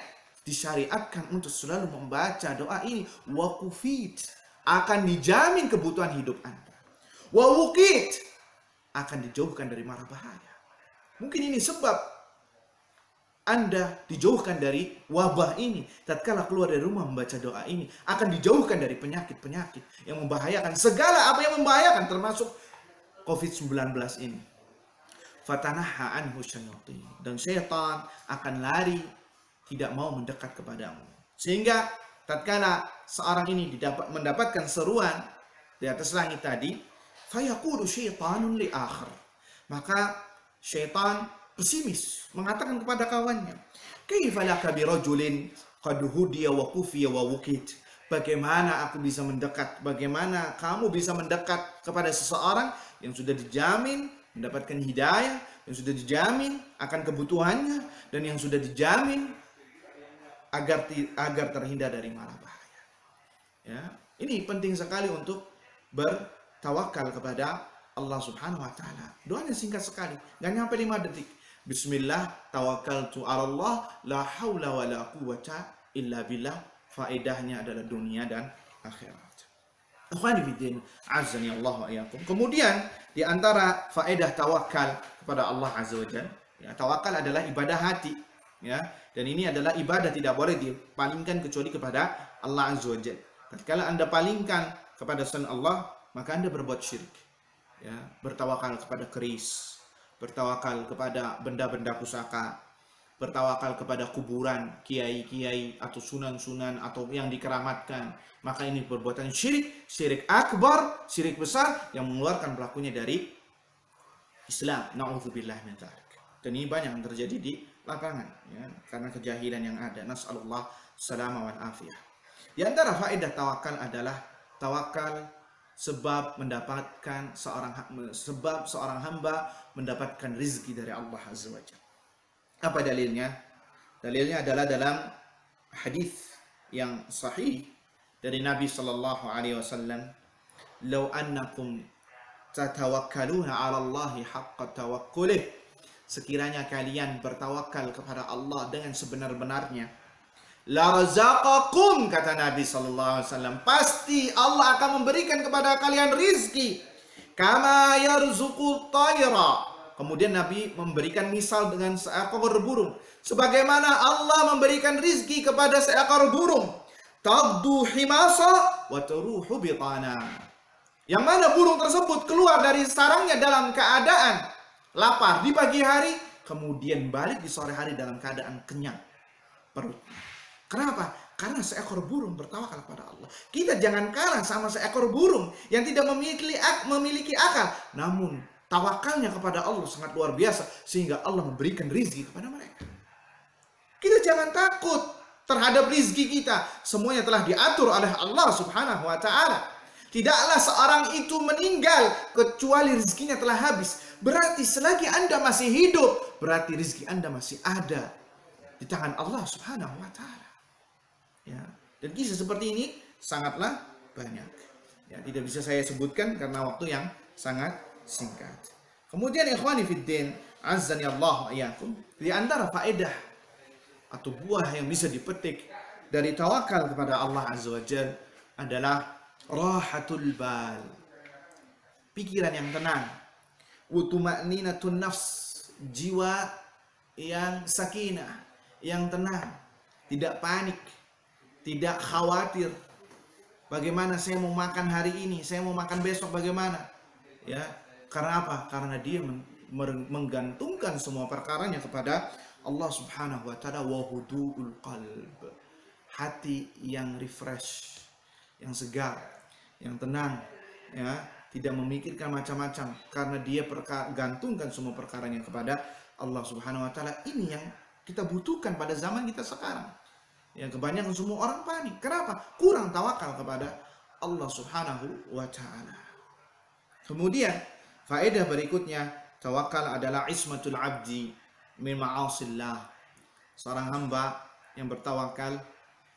Disyariatkan untuk selalu membaca doa ini. Wakufit, akan dijamin kebutuhan hidup Anda. Wawukit, akan dijauhkan dari mara bahaya. Mungkin ini sebab Anda dijauhkan dari wabah ini. Tatkala keluar dari rumah membaca doa ini, akan dijauhkan dari penyakit-penyakit yang membahayakan. Segala apa yang membahayakan, termasuk COVID-19 ini. Fatanaha anhu syayatin, dan syaitan akan lari, tidak mau mendekat kepadamu. Sehingga tatkala seorang ini mendapatkan seruan di atas langit tadi, fayaqulu syaitanun li akhar, maka syaitan pesimis mengatakan kepada kawannya, kaifa laka bi rajulin qad hudiya wa kufiya wa wukit, bagaimana aku bisa mendekat, bagaimana kamu bisa mendekat kepada seseorang yang sudah dijamin mendapatkan hidayah, yang sudah dijamin akan kebutuhannya, dan yang sudah dijamin agar terhindar dari mara bahaya. Ya, ini penting sekali untuk bertawakal kepada Allah Subhanahu wa taala. Doanya singkat sekali, enggak nyampe 5 detik. Bismillah, tawakkaltu 'ala Allah, la haula wa la quwwata illa billah. Faedahnya adalah dunia dan akhirat. Ikhwani fiddin, azani Allah wa iyyakum. Kemudian di antara faedah tawakal kepada Allah Azza wa Jalla, ya, tawakal adalah ibadah hati, ya. Dan ini adalah ibadah tidak boleh dipalingkan kecuali kepada Allah Azza wa Jalla. Tatkala Anda palingkan kepada selain Allah, maka Anda berbuat syirik. Ya, bertawakal kepada keris, bertawakal kepada benda-benda pusaka, bertawakal kepada kuburan, kiai-kiai atau sunan-sunan atau yang dikeramatkan, maka ini perbuatan syirik, syirik akbar, syirik besar yang mengeluarkan pelakunya dari Islam. Na'udzubillah min dzalik. Dan ini banyak yang terjadi di lapangan, ya, karena kejahilan yang ada. Nas'alullah salama wal afiyah. Di antara faedah tawakal adalah tawakal sebab seorang hamba mendapatkan rizki dari Allah Azza wa Jalla. Apa dalilnya? Dalilnya adalah dalam hadis yang sahih dari Nabi sallallahu alaihi wasallam, "Law annakum tatawakkaluna 'ala Allahi haqqa tawakkulih." Sekiranya kalian bertawakal kepada Allah dengan sebenar-benarnya, la razaqakum, kata Nabi sallallahu alaihi wasallam, pasti Allah akan memberikan kepada kalian rizki, kama yarzuqut tayra. Kemudian Nabi memberikan misal dengan seekor burung, sebagaimana Allah memberikan rizki kepada seekor burung, tagdu himasa wa taruhu bitana, yang mana burung tersebut keluar dari sarangnya dalam keadaan lapar di pagi hari, kemudian balik di sore hari dalam keadaan kenyang perutnya. Kenapa? Karena seekor burung bertawakal kepada Allah. Kita jangan kalah sama seekor burung yang tidak memiliki akal, namun tawakalnya kepada Allah sangat luar biasa, sehingga Allah memberikan rizki kepada mereka. Kita jangan takut terhadap rizki kita. Semuanya telah diatur oleh Allah Subhanahu wa ta'ala. Tidaklah seorang itu meninggal kecuali rizkinya telah habis. Berarti selagi Anda masih hidup, berarti rizki Anda masih ada di tangan Allah Subhanahu wa ta'ala. Ya. Dan kisah seperti ini sangatlah banyak. Ya, tidak bisa saya sebutkan karena waktu yang sangat singkat. Kemudian ikhwani fiddin, azzani Allah wa iyyakum, di antara faedah atau buah yang bisa dipetik dari tawakal kepada Allah Azza wa Jalla adalah rahatul bal, pikiran yang tenang, wa tuma'ninatun nafs, jiwa yang sakinah, yang tenang, tidak panik, tidak khawatir. Bagaimana saya mau makan hari ini, saya mau makan besok bagaimana? Ya, Karena apa? Karena dia menggantungkan semua perkaranya kepada Allah Subhanahu wa taala. Wa huduul qalb, hati yang refresh, yang segar, yang tenang, ya, tidak memikirkan macam-macam karena dia gantungkan semua perkaranya kepada Allah Subhanahu wa taala. Ini yang kita butuhkan pada zaman kita sekarang. Yang kebanyakan semua orang panik. Kenapa? Kurang tawakal kepada Allah Subhanahu wa taala. Kemudian faedah berikutnya, tawakal adalah ismatul abdi min ma'asillah. Seorang hamba yang bertawakal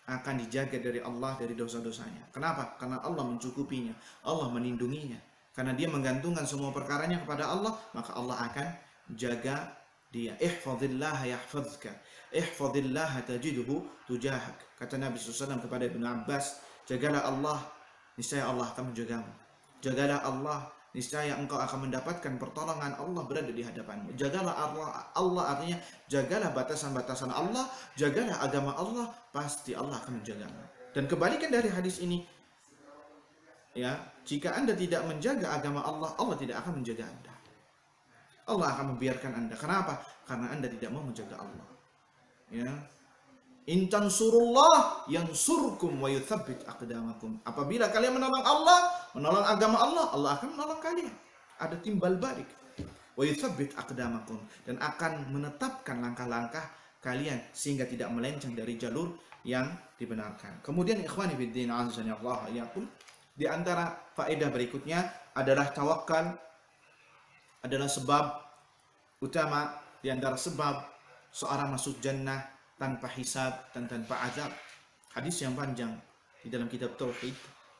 akan dijaga dari Allah dari dosa-dosanya. Kenapa? Karena Allah mencukupinya, Allah melindunginya. Karena dia menggantungkan semua perkaranya kepada Allah, maka Allah akan jaga dia. Ihfazillah yahfazka, ihfazillah tajiduhu tujahak. Kata Nabi SAW kepada Ibnu Abbas, jagalah Allah, niscaya Allah akan menjagamu. Jagalah Allah, niscaya engkau akan mendapatkan pertolongan Allah berada di hadapanmu. Jagalah Allah artinya jagalah batasan-batasan Allah, jagalah agama Allah, pasti Allah akan menjagamu. Dan kebalikan dari hadis ini, ya, jika Anda tidak menjaga agama Allah, Allah tidak akan menjaga Anda. Allah akan membiarkan Anda. Kenapa? Karena Anda tidak mau menjaga Allah. Ya. In tansurullah yansurkum wa yuthabbit aqdamakum. Apabila kalian menolong Allah, menolong agama Allah, Allah akan menolong kalian. Ada timbal balik. Wa yuthabbit aqdamakum, dan akan menetapkan langkah-langkah kalian sehingga tidak melenceng dari jalur yang dibenarkan. Kemudian ikhwani fiddin azza wa jalla yakum, di antara faedah berikutnya adalah tawakal adalah sebab utama di antara sebab seorang masuk jannah tanpa hisab dan tanpa azab. Hadis yang panjang di dalam kitab Tauhid,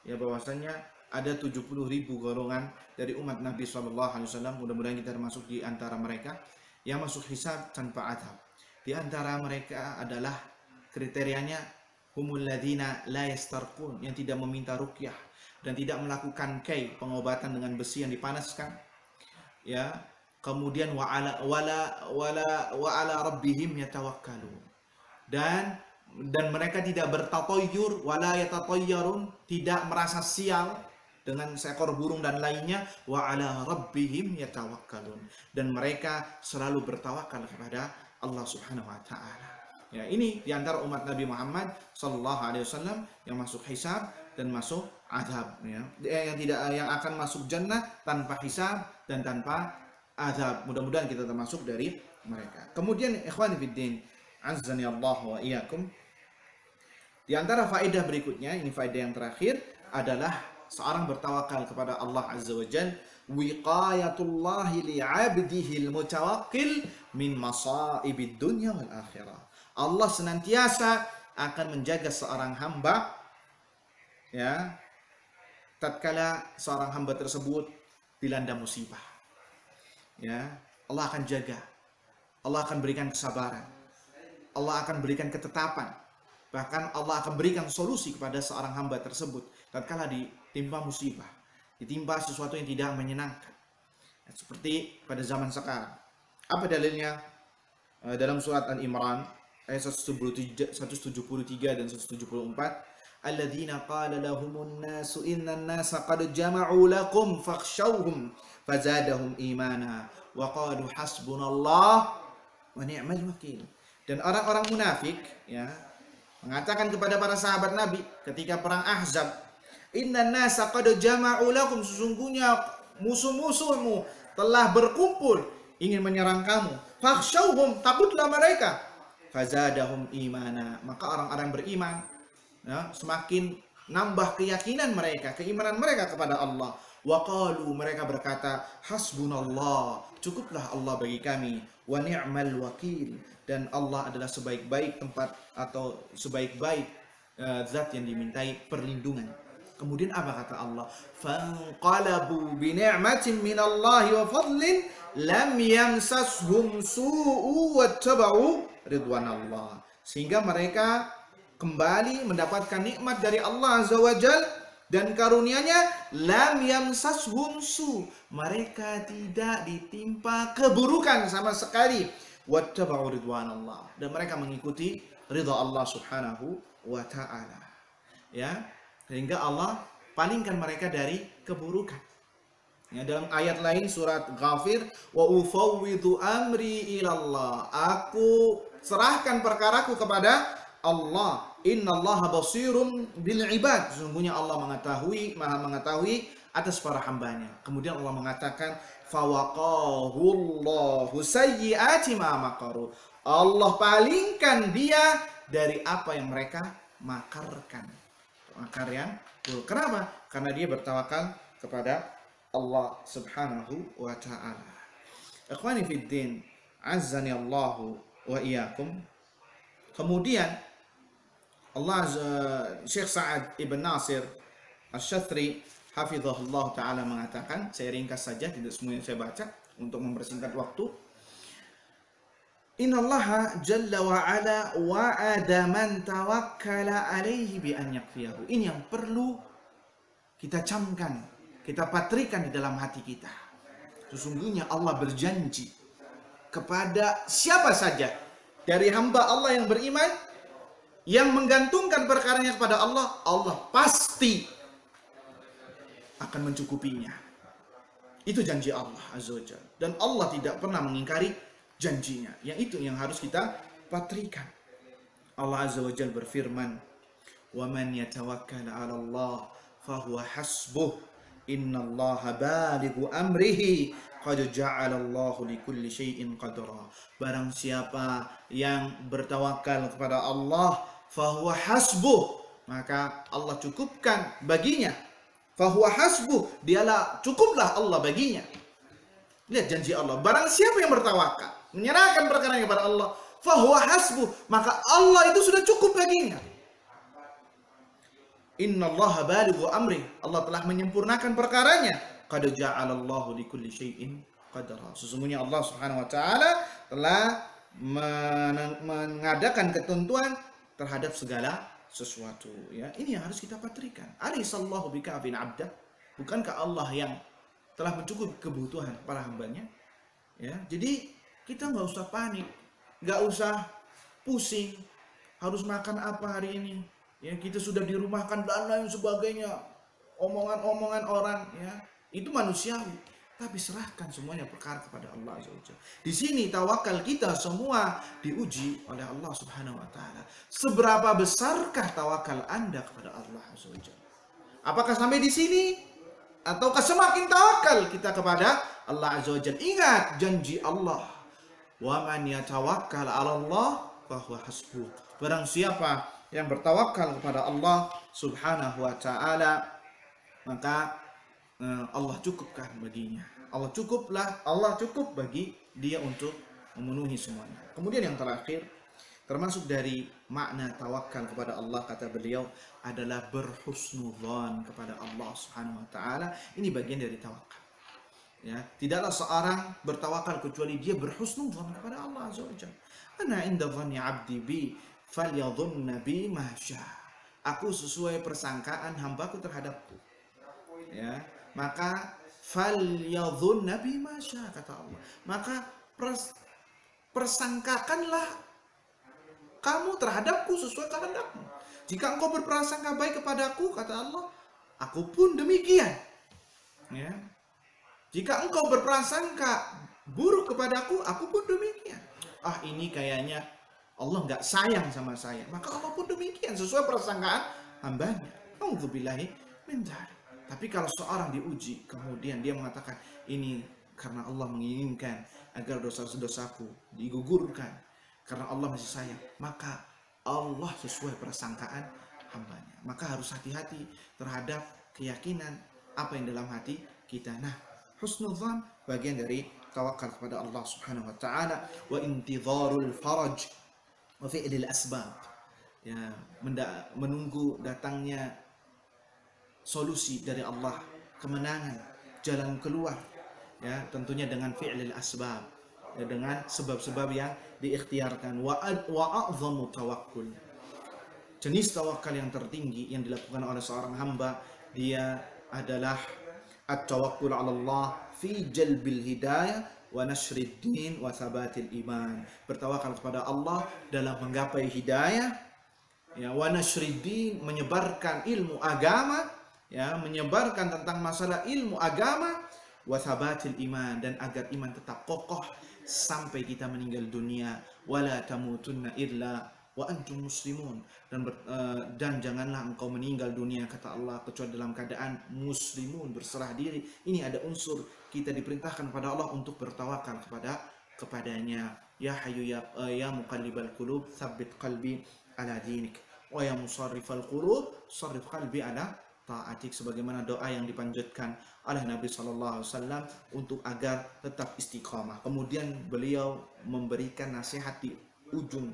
ya, bahwasanya ada 70.000 golongan dari umat Nabi SAW. Mudah-mudahan kita termasuk di antara mereka yang masuk hisab tanpa azab. Di antara mereka adalah kriterianya humul ladzina la yastarqun, yang tidak meminta ruqyah dan tidak melakukan pengobatan dengan besi yang dipanaskan, ya. Kemudian wa ala rabbihim yatawakkalun, dan mereka tidak bertatoyur, wala yatatoyyarun, tidak merasa sial dengan seekor burung dan lainnya, wa ala rabbihim yatawakkalun, dan mereka selalu bertawakal kepada Allah Subhanahu wa taala. Ya, ini di antara umat Nabi Muhammad sallallahu alaihi wasallam yang masuk hisab dan masuk azab, ya. Yang akan masuk jannah tanpa hisab dan tanpa azab. Mudah-mudahan kita termasuk dari mereka. Kemudian ikhwan fiddin azani Allah wa iyyakum, di antara faedah berikutnya, ini faedah yang terakhir, adalah seorang bertawakal kepada Allah azza wa jalla, wiqayatullahi li'abdihi al-mutawakkil min masaibid dunya wal akhirah. Allah senantiasa akan menjaga seorang hamba, ya, tatkala seorang hamba tersebut dilanda musibah. Ya, Allah akan jaga. Allah akan berikan kesabaran. Allah akan berikan ketetapan. Bahkan Allah akan berikan solusi kepada seorang hamba tersebut tatkala ditimpa musibah, ditimpa sesuatu yang tidak menyenangkan. Seperti pada zaman sekarang. Apa dalilnya? Dalam surat Al-Imran ayat 173 dan 174, alladzina qala lahumun nasu innan nasa qad jama'u lakum fakhshawhum fazadahum imana wa qalu hasbunallah wa ni'mal wakil. Dan orang-orang munafik, ya, mengatakan kepada para sahabat Nabi ketika perang Ahzab, innan nasa qad jama'u lakum, sesungguhnya musuh-musuhmu telah berkumpul ingin menyerang kamu, fakhshawhum, takutlah mereka, fazadahum imana, maka orang-orang beriman, ya, semakin nambah keyakinan mereka, keimanan mereka kepada Allah. Wa qalu, mereka berkata, hasbunallah, cukuplah Allah bagi kami, wa ni'mal wakil, dan Allah adalah sebaik-baik tempat atau sebaik-baik zat yang dimintai perlindungan. Kemudian apa kata Allah? Fanqalabu bi ni'matin minallahi wa fadlin lam yamsashum su'u wattaba'u ridwanallah. Sehingga mereka kembali mendapatkan nikmat dari Allah Azza wa Jalla dan karunia-Nya, lam yamsashum su, mereka tidak ditimpa keburukan sama sekali, wattaba'u ridwanallah, dan mereka mengikuti ridha Allah Subhanahu wa taala. Ya, sehingga Allah palingkan mereka dari keburukan. Ya, dalam ayat lain surat Ghafir, wa ufawwidhu amri ilallah. Aku serahkan perkaraku kepada Allah. Innallaha basirun bil ibad. Sesungguhnya Allah maha mengetahui atas para hambanya. Kemudian Allah mengatakan, fawaqahullahu sayyiati ma makaru. Allah palingkan dia dari apa yang mereka makarkan. Makar yang buruk. Kenapa? Karena dia bertawakal kepada Allah subhanahu wa ta'ala. Ikhwani fid din, azzani Allahu wa iyyakum. Kemudian Syekh Sa'ad ibn Nasir Asy-Syatri hafizahullah ta'ala mengatakan, saya ringkas saja, tidak semuanya saya baca untuk mempersingkat waktu. Innallaha jalla wa ala wa'ada man tawakkala alaihi bi an yakfiyahu. Ini yang perlu kita camkan, kita patrikan di dalam hati kita. Sesungguhnya Allah berjanji kepada siapa saja dari hamba Allah yang beriman, yang menggantungkan perkaranya kepada Allah, Allah pasti akan mencukupinya. Itu janji Allah Azza wa Jalla. Dan Allah tidak pernah mengingkari janjinya. Yang itu yang harus kita patrikan. Allah Azza wa Jalla berfirman, "Wa man yatawakkal 'ala Allah fahuwa hasbuh. Innallaha balighu amrihi qad ja'alallahu likulli syai'in qadra." Barang siapa yang bertawakal kepada Allah, fahuwa hasbuh, maka Allah cukupkan baginya. Fahuwa hasbuh, dialah cukuplah Allah baginya. Lihat janji Allah. Barang siapa yang bertawakal, menyerahkan perkaranya kepada Allah, fahuwa hasbuh, maka Allah itu sudah cukup baginya. Innallaha balighu amri. Allah telah menyempurnakan perkaranya. Qad ja'alallahu likulli syai'in qadra. Sesungguhnya Allah Subhanahu wa taala telah mengadakan ketentuan terhadap segala sesuatu, ya. Ini yang harus kita patrikan. Alaihissallahu bikafin 'abdah. Bukankah Allah yang telah mencukupi kebutuhan para hambanya? Ya, jadi kita nggak usah panik, nggak usah pusing harus makan apa hari ini. Ya, kita sudah dirumahkan dan lain sebagainya. Omongan-omongan orang, ya, itu manusiawi. Tapi serahkan semuanya perkara kepada Allah Azza wa Jalla. Di sini tawakal kita semua diuji oleh Allah Subhanahu wa taala. Seberapa besarkah tawakal Anda kepada Allah Azza wa Jalla? Apakah sampai di sini? Ataukah semakin tawakal kita kepada Allah Azza wa Jalla? Ingat janji Allah. Wa man yatawakkal 'ala Allah fahuwa hasbuh. Barang siapa yang bertawakal kepada Allah Subhanahu wa taala, maka Allah cukupkan baginya. Allah cukup bagi dia untuk memenuhi semuanya. Kemudian yang terakhir, termasuk dari makna tawakal kepada Allah, kata beliau, adalah berhusnudzon kepada Allah Subhanahu wa taala. Ini bagian dari tawakal. Ya, tidaklah seorang bertawakal kecuali dia berhusnudzon kepada Allah Azza wa Jalla. Ana inda dhanni 'abdi bi falyadhunna bi ma syaa. Aku sesuai persangkaan hambaku terhadapku. Ya, maka falyadhunna bi ma syaa, kata Allah. Maka persangkakanlah kamu terhadapku sesuai kehendakmu. Jika engkau berprasangka baik kepadaku, kata Allah, aku pun demikian. Ya. Jika engkau berprasangka buruk kepadaku, aku pun demikian. Ah, ini kayaknya Allah nggak sayang sama saya, maka Allah pun demikian sesuai persangkaan hambanya. Auzubillahi min dzalik. Tapi kalau seorang diuji, kemudian dia mengatakan ini karena Allah menginginkan agar dosa-dosaku digugurkan, karena Allah masih sayang, maka Allah sesuai persangkaan hambanya. Maka harus hati-hati terhadap keyakinan apa yang dalam hati kita. Nah, husnudzan bagian dari tawakal kepada Allah Subhanahu wa taala. Wa intidharul faraj wa fi'lil asbab. Ya, menunggu datangnya solusi dari Allah, kemenangan, jalan keluar, ya, tentunya dengan fi'lil asbab, ya, dengan sebab-sebab yang diikhtiarkan. Wa a'zamu tawakkul. Jenis tawakal yang tertinggi yang dilakukan oleh seorang hamba, dia adalah at-tawakkul 'ala Allah fi jalbil hidayah wa nashrid din wa thabatil iman. Bertawakal kepada Allah dalam menggapai hidayah, ya, wa nashrid din, menyebarkan ilmu agama, ya, menyebarkan tentang masalah ilmu agama, wa thabatil iman, dan agar iman tetap kokoh sampai kita meninggal dunia. Wala tamutunna illa wa antum muslimun, dan janganlah engkau meninggal dunia, kata Allah, kecuali dalam keadaan muslimun, berserah diri. Ini ada unsur kita diperintahkan kepada Allah untuk bertawakal kepadanya. Ya hayyu ya muqallibal qulub tsabbit qalbi ala dinik, wa ya musarrifal qulub sarrif qalbi ala ta'atik, sebagaimana doa yang dipanjatkan oleh Nabi sallallahu alaihi wasallam untuk agar tetap istiqamah. Kemudian beliau memberikan nasihat di ujung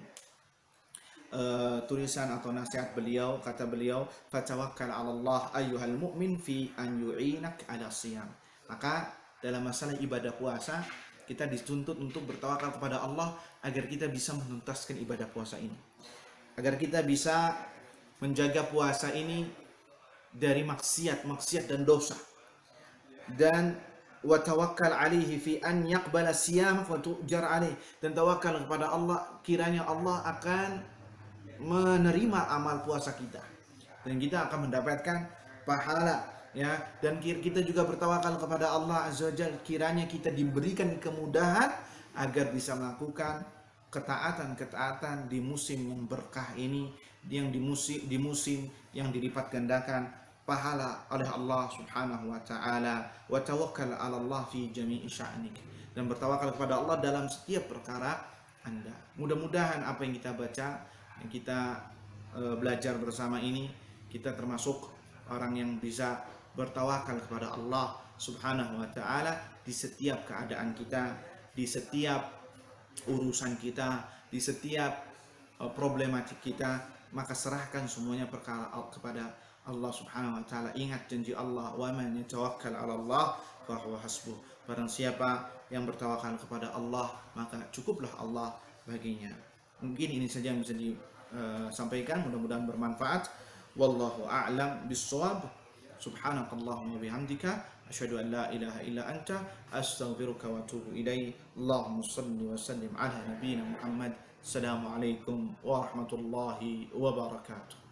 tulisan atau nasihat beliau. Kata beliau, fatawakkal 'ala Allah ayyuhal mu'min fi an yu'inak 'ala siyam. Maka dalam masalah ibadah puasa, kita dituntut untuk bertawakal kepada Allah agar kita bisa menuntaskan ibadah puasa ini, agar kita bisa menjaga puasa ini dari maksiat dan dosa. Dan wa tawakkal alaihi fi an yaqbala siyamak wa tu'jar alaih, dan tawakal kepada Allah kiranya Allah akan menerima amal puasa kita dan kita akan mendapatkan pahala, ya. Dan kita juga bertawakal kepada Allah azza wajalla kiranya kita diberikan kemudahan agar bisa melakukan ketaatan di musim yang berkah ini, yang di musim yang dilipat gandakan pahala oleh Allah Subhanahu wa taala. Wa tawakkal 'ala Allah fi jami'i sya'nik, dan bertawakal kepada Allah dalam setiap perkara Anda. Mudah-mudahan apa yang kita baca, yang kita belajar bersama ini, kita termasuk orang yang bisa bertawakal kepada Allah Subhanahu wa taala di setiap keadaan kita, di setiap urusan kita, di setiap problematik kita. Maka serahkan semuanya perkara kepada Allah Subhanahu wa taala. Ingat janji Allah, wa man yatawakkal 'ala Allah fa huwa hasbuh. Barang siapa yang bertawakal kepada Allah, maka cukuplah Allah baginya. Mungkin ini saja yang bisa disampaikan, mudah-mudahan bermanfaat. Wallahu a'lam bis-shawab. Subhanakallahumma bihamdika asyhadu an la ilaha illa anta astaghfiruka wa atubu ilaik. Allahumma shalli wa sallim ala nabiyyina Muhammad. Assalamualaikum warahmatullahi wabarakatuh.